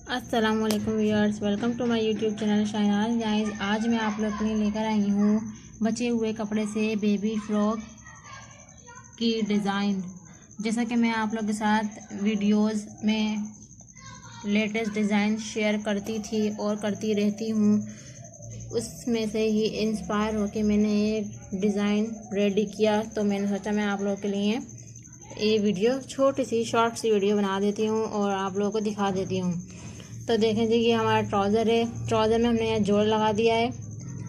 अस्सलाम वालेकुम viewers, welcome to my YouTube channel Shahnaz guys. आज मैं आप लोग के लिए लेकर आई हूँ बचे हुए कपड़े से बेबी फ्रॉक की डिज़ाइन। जैसा कि मैं आप लोग के साथ वीडियोस में लेटेस्ट डिज़ाइन शेयर करती थी और करती रहती हूँ, उसमें से ही इंस्पायर होकर मैंने एक डिज़ाइन रेडी किया। तो मैंने सोचा मैं आप लोगों के लिए ये वीडियो छोटी सी शॉर्ट सी वीडियो बना देती हूँ और आप लोगों को दिखा देती हूँ। तो देखें जी, ये हमारा ट्राउज़र है। ट्राउज़र में हमने यहाँ जोड़ लगा दिया है,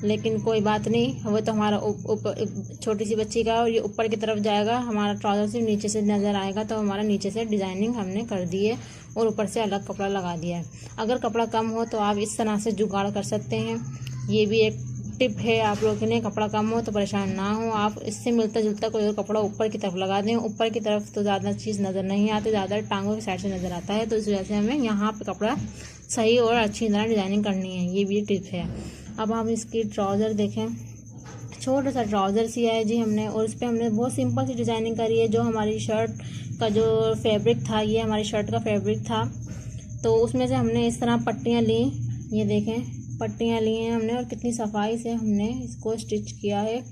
लेकिन कोई बात नहीं, वो तो हमारा ऊपर छोटी सी बच्ची का और ये ऊपर की तरफ जाएगा। हमारा ट्राउज़र सिर्फ नीचे से नज़र आएगा, तो हमारा नीचे से डिज़ाइनिंग हमने कर दी है और ऊपर से अलग कपड़ा लगा दिया है। अगर कपड़ा कम हो तो आप इस तरह से जुगाड़ कर सकते हैं। ये भी एक टिप है आप लोगों के लिए, कपड़ा कम हो तो परेशान ना हो, आप इससे मिलता जुलता कोई और कपड़ा ऊपर की तरफ लगा दें। ऊपर की तरफ तो ज़्यादा चीज़ नज़र नहीं आती, ज़्यादा टांगों की साइड से नज़र आता है, तो इस वजह से हमें यहाँ पे कपड़ा सही और अच्छी तरह डिज़ाइनिंग करनी है। ये भी टिप है। अब हम इसकी ट्राउज़र देखें, छोटा सा ट्राउज़र सिया है जी हमने, और इस पर हमने बहुत सिंपल सी डिज़ाइनिंग करी है। जो हमारी शर्ट का जो फैब्रिक था, ये हमारी शर्ट का फैब्रिक था, तो उसमें से हमने इस तरह पट्टियाँ ली। ये देखें, पट्टियाँ ली हैं हमने और कितनी सफाई से हमने इसको स्टिच किया है।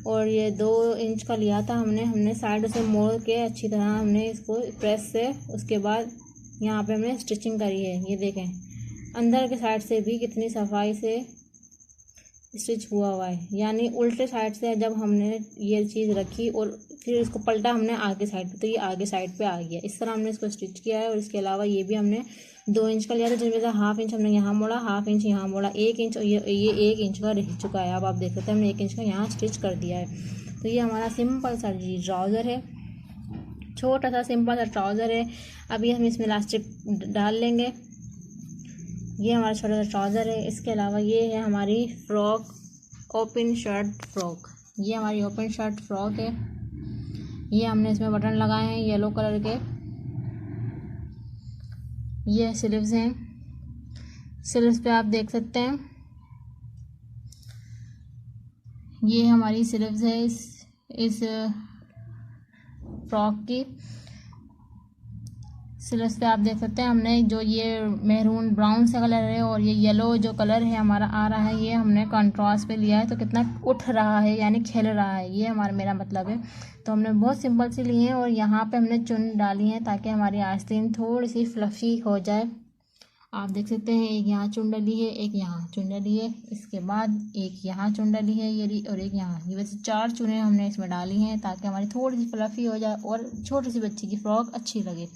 और ये 2 इंच का लिया था हमने साइड से मोड़ के अच्छी तरह हमने इसको प्रेस से, उसके बाद यहाँ पे हमने स्टिचिंग करी है। ये देखें, अंदर के साइड से भी कितनी सफाई से स्टिच हुआ है, यानी उल्टे साइड से जब हमने ये चीज़ रखी और फिर इसको पलटा हमने आगे साइड पे, तो ये आगे साइड पे आ गया। इस तरह हमने इसको स्टिच किया है। और इसके अलावा ये भी हमने 2 इंच का लिया था, जिसमें से ½ इंच हमने यहाँ मोड़ा, ½ इंच यहाँ मोड़ा, 1 इंच, ये 1 इंच का रह चुका है। अब आप देख सकते हैं हमने 1 इंच का यहाँ स्टिच कर दिया है। तो ये हमारा सिंपल सा जी ट्राउज़र है, छोटा सा सिंपल सा ट्राउज़र है। अभी हम इसमें इलास्टिक डाल लेंगे। ये हमारा छोटा सा ट्राउज़र है। इसके अलावा ये है हमारी फ्रॉक, ओपन शर्ट फ्रॉक। ये हमारी ओपन शर्ट फ्रॉक है। ये हमने इसमें बटन लगाए हैं येलो कलर के। ये स्लीव्स हैं, स्लीव्स पे आप देख सकते हैं, ये हमारी स्लीव्स है इस फ्रॉक की। स्लीव्स पे आप देख सकते हैं हमने जो ये मैरून ब्राउन सा कलर है और ये येलो जो कलर है हमारा आ रहा है, ये हमने कंट्रास्ट पे लिया है, तो कितना उठ रहा है यानी खिल रहा है, ये मेरा मतलब है। तो हमने बहुत सिंपल सी ली है और यहाँ पे हमने चुन डाली है ताकि हमारी आस्तीन थोड़ी सी फ्लफ़ी हो जाए। आप देख सकते हैं, एक यहाँ चुन डाली है, एक यहाँ चुन डाली है, इसके बाद एक यहाँ चुन डाली है ये, और एक यहाँ। ये वैसे 4 चुने हमने इसमें डाली हैं ताकि हमारी थोड़ी सी फ्लफ़ी हो जाए और छोटी सी बच्ची की फ्रॉक अच्छी लगे।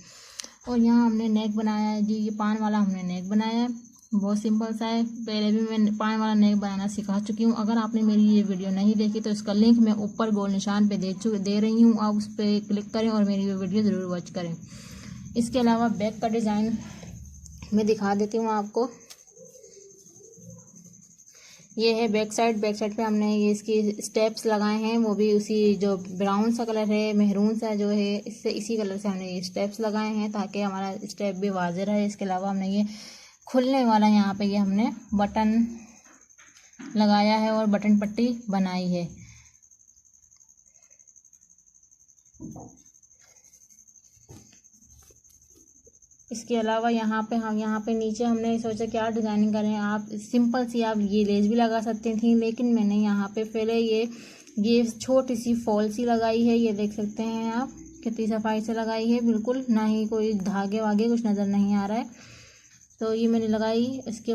और यहाँ हमने नेक बनाया है जी, ये पान वाला हमने नेक बनाया है, बहुत सिंपल सा है। पहले भी मैं पान वाला नेक बनाना सिखा चुकी हूँ। अगर आपने मेरी ये वीडियो नहीं देखी तो इसका लिंक मैं ऊपर गोल निशान पे दे रही हूँ, आप उस पर क्लिक करें और मेरी ये वीडियो ज़रूर वॉच करें। इसके अलावा बैक का डिज़ाइन मैं दिखा देती हूँ आपको। ये है बैक साइड पे हमने ये इसकी स्टेप्स लगाए हैं, वो भी उसी जो ब्राउन सा कलर है, मेहरून सा जो है, इसी कलर से हमने ये स्टेप्स लगाए हैं ताकि हमारा स्टेप भी वाज़ेह रहे। इसके अलावा हमने ये खुलने वाला यहाँ पे ये हमने बटन लगाया है और बटन पट्टी बनाई है। इसके अलावा यहाँ पे नीचे हमने सोचा क्या डिज़ाइनिंग करें। आप सिंपल सी आप ये लेस भी लगा सकती थी, लेकिन मैंने यहाँ पे पहले ये छोटी सी फॉल सी लगाई है। ये देख सकते हैं आप कितनी सफाई से लगाई है, बिल्कुल ना ही कोई धागे वागे कुछ नज़र नहीं आ रहा है। तो ये मैंने लगाई उसके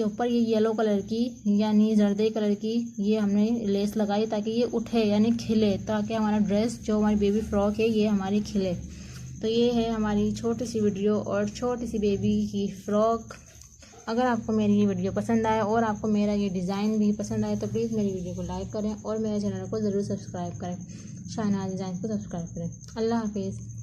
ऊपर ये येलो कलर की यानी जर्दे कलर की ये हमने लेस लगाई ताकि ये उठे यानी खिले, ताकि हमारा ड्रेस जो हमारी बेबी फ्रॉक है ये हमारी खिले। तो ये है हमारी छोटी सी वीडियो और छोटी सी बेबी की फ़्रॉक। अगर आपको मेरी ये वीडियो पसंद आए और आपको मेरा ये डिज़ाइन भी पसंद आए तो प्लीज़ मेरी वीडियो को लाइक करें और मेरे चैनल को ज़रूर सब्सक्राइब करें, शाहनाज डिज़ाइन को सब्सक्राइब करें। अल्लाह हाफिज़।